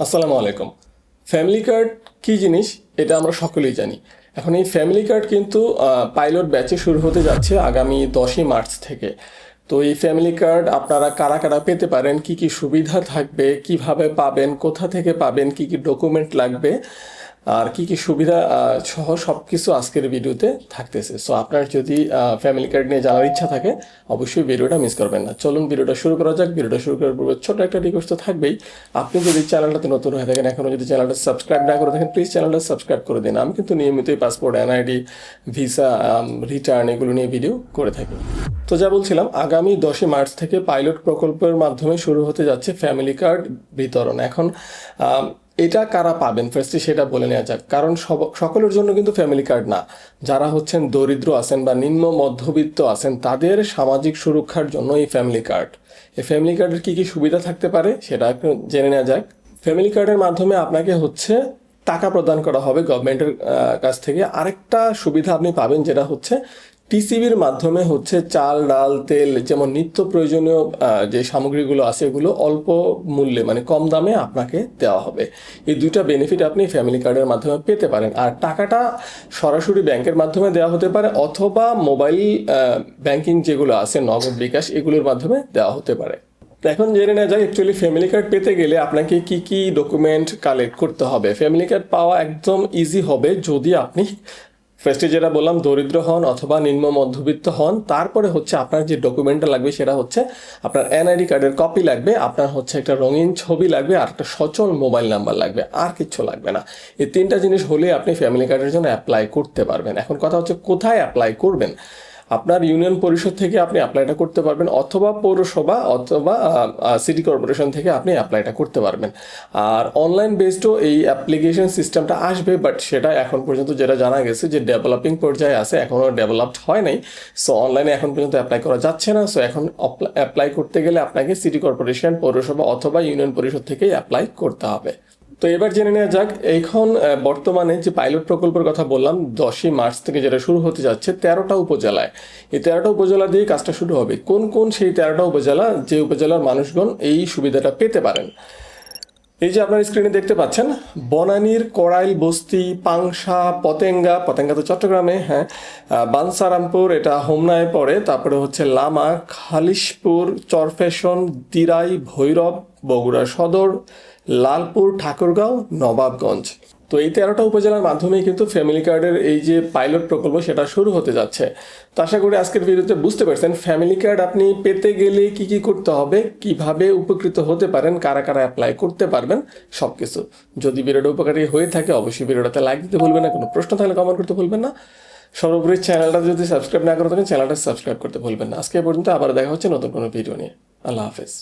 আসসালামু আলাইকুম। Family card কি জিনিস এটা আমরা সকলেই জানি। এখন এই ফ্যামিলি কার্ড কিন্তু পাইলট ব্যাচে শুরু হতে যাচ্ছে আগামী 10ই মার্চ থেকে। তো এই ফ্যামিলি কার্ড আপনারা কারা কারা পেতে পারেন, কি কি সুবিধা থাকবে, কিভাবে পাবেন, কোথা থেকে পাবেন, কি কি ডকুমেন্ট লাগবে, আর কি কি সুবিধা সহ সব কিছু আজকের ভিডিওতে থাকতেছে। সো আপনার যদি ফ্যামিলি কার্ড নিয়ে জানার ইচ্ছা থাকে অবশ্যই ভিডিওটা মিস করবেন না। চলুন ভিডিওটা শুরু করা যাক। ভিডিওটা শুরু করার পূর্বে ছোট একটা রিকোয়েস্ট তো থাকবেই। আপনি যদি চ্যানেলটাতে নতুন হয়ে থাকেন, এখনও যদি চ্যানেলটা সাবস্ক্রাইব না করে থাকেন, প্লিজ চ্যানেলটা সাবস্ক্রাইব করে দিন। আমি কিন্তু নিয়মিতই পাসপোর্ট, এনআইডি, ভিসা, রিটার্ন এগুলো নিয়ে ভিডিও করে থাকি। তো যা বলছিলাম, আগামী 10ই মার্চ থেকে পাইলট প্রকল্পের মাধ্যমে শুরু হতে যাচ্ছে ফ্যামিলি কার্ড বিতরণ। এখন এটা কারা পাবেন ফার্স্টে সেটা বলে নেওয়া যাক, কারণ সকলের জন্য কিন্তু ফ্যামিলি কার্ড না। যারা হচ্ছেন দরিদ্র আছেন বা নিম্ন মধ্যবিত্ত আছেন তাদের সামাজিক সুরক্ষার জন্য এই ফ্যামিলি কার্ড। এই ফ্যামিলি কার্ডের কী কী সুবিধা থাকতে পারে সেটা একটু জেনে নেওয়া যাক। ফ্যামিলি কার্ডের মাধ্যমে আপনাকে হচ্ছে টাকা প্রদান করা হবে গভর্নমেন্টের কাছ থেকে। আরেকটা সুবিধা আপনি পাবেন যেটা হচ্ছে টিসিবির মাধ্যমে হচ্ছে চাল, ডাল, তেল, যেমন নিত্য প্রয়োজনীয় যে সামগ্রীগুলো আছে এগুলো অল্প মূল্যে মানে কম দামে আপনাকে দেওয়া হবে। এই দুইটা বেনিফিট আপনি ফ্যামিলি কার্ডের মাধ্যমে পেতে পারেন। আর টাকাটা সরাসরি ব্যাংকের মাধ্যমে দেওয়া হতে পারে অথবা মোবাইল ব্যাংকিং যেগুলো আছে নগদ বিকাশ এগুলোর মাধ্যমে দেওয়া হতে পারে। এখন জেনে নেওয়া যায় অ্যাকচুয়ালি ফ্যামিলি কার্ড পেতে গেলে আপনাকে কি কি ডকুমেন্ট কালেক্ট করতে হবে। ফ্যামিলি কার্ড পাওয়া একদম ইজি হবে যদি আপনি ফার্স্টে যেটা বললাম দরিদ্র হন অথবা নিম্ন মধ্যবিত্ত হন। তারপরে হচ্ছে আপনার যে ডকুমেন্টটা লাগবে সেটা হচ্ছে আপনার এনআইডি কার্ডের কপি লাগবে, আপনার হচ্ছে একটা রঙিন ছবি লাগবে, আর একটা সচল মোবাইল নাম্বার লাগবে, আর কিচ্ছু লাগবে না। এই তিনটা জিনিস হলে আপনি ফ্যামিলি কার্ডের জন্য অ্যাপ্লাই করতে পারবেন। এখন কথা হচ্ছে কোথায় অ্যাপ্লাই করবেন। আপনার ইউনিয়ন পরিষদ থেকে আপনি অ্যাপ্লাইটা করতে পারবেন অথবা পৌরসভা অথবা সিটি কর্পোরেশন থেকে আপনি অ্যাপ্লাইটা করতে পারবেন। আর অনলাইন বেসডও এই অ্যাপ্লিকেশন সিস্টেমটা আসবে, বাট সেটা এখন পর্যন্ত যেটা জানা গেছে যে ডেভেলপিং পর্যায়ে আছে, এখনও ডেভেলপড হয় নাই। সো অনলাইনে এখন পর্যন্ত অ্যাপ্লাই করা যাচ্ছে না। সো এখন অ্যাপ্লাই করতে গেলে আপনাকে সিটি কর্পোরেশন, পৌরসভা অথবা ইউনিয়ন পরিষদ থেকেই অ্যাপ্লাই করতে হবে। তো এবার জেনে নেওয়া যাক এখন বর্তমানে যে পাইলট প্রকল্পের কথা বললাম 10ই মার্চ থেকে যেটা শুরু হতে যাচ্ছে 13টা উপজেলায়। এই 13টা উপজেলা দিয়ে কাজটা শুরু হবে। কোন কোন সেই 13টা উপজেলা, যে উপজেলার মানুষগণ এই সুবিধাটা পেতে পারেন। এই যে আপনার স্ক্রিনে দেখতে পাচ্ছেন বনানীর কড়াইল বস্তি, পাংশা, পতেঙ্গা তো চট্টগ্রামে, হ্যাঁ, বানসারামপুর এটা হোমনায় পড়ে, তারপরে হচ্ছে লামা, খালিশপুর, চরফ্যাশন, দিরাই, ভৈরব, বগুড়া সদর, লালপুর, ঠাকুরগাঁও, নবাবগঞ্জ। তো এই 13টা উপজেলার মাধ্যমেই কিন্তু ফ্যামিলি কার্ডের এই যে পাইলট প্রকল্প সেটা শুরু হতে যাচ্ছে। তো আশা করি আজকের ভিডিওতে বুঝতে পারছেন ফ্যামিলি কার্ড আপনি পেতে গেলে কি কি করতে হবে, কিভাবে উপকৃত হতে পারেন, কারা কারা অ্যাপ্লাই করতে পারবেন সব কিছু। যদি ভিডিওটা উপকারী হয়ে থাকে অবশ্যই ভিডিওটাতে লাইক দিতে ভুলবেন না, কোনো প্রশ্ন থাকলে কমেন্ট করতে ভুলবেন না। সর্বোপরি চ্যানেলটা যদি সাবস্ক্রাইব না করে থাকেন চ্যানেলটা সাবস্ক্রাইব করতে ভুলবেন না। আজকে পর্যন্ত আবার দেখা হচ্ছে নতুন কোনো ভিডিও নিয়ে। আল্লাহ হাফেজ।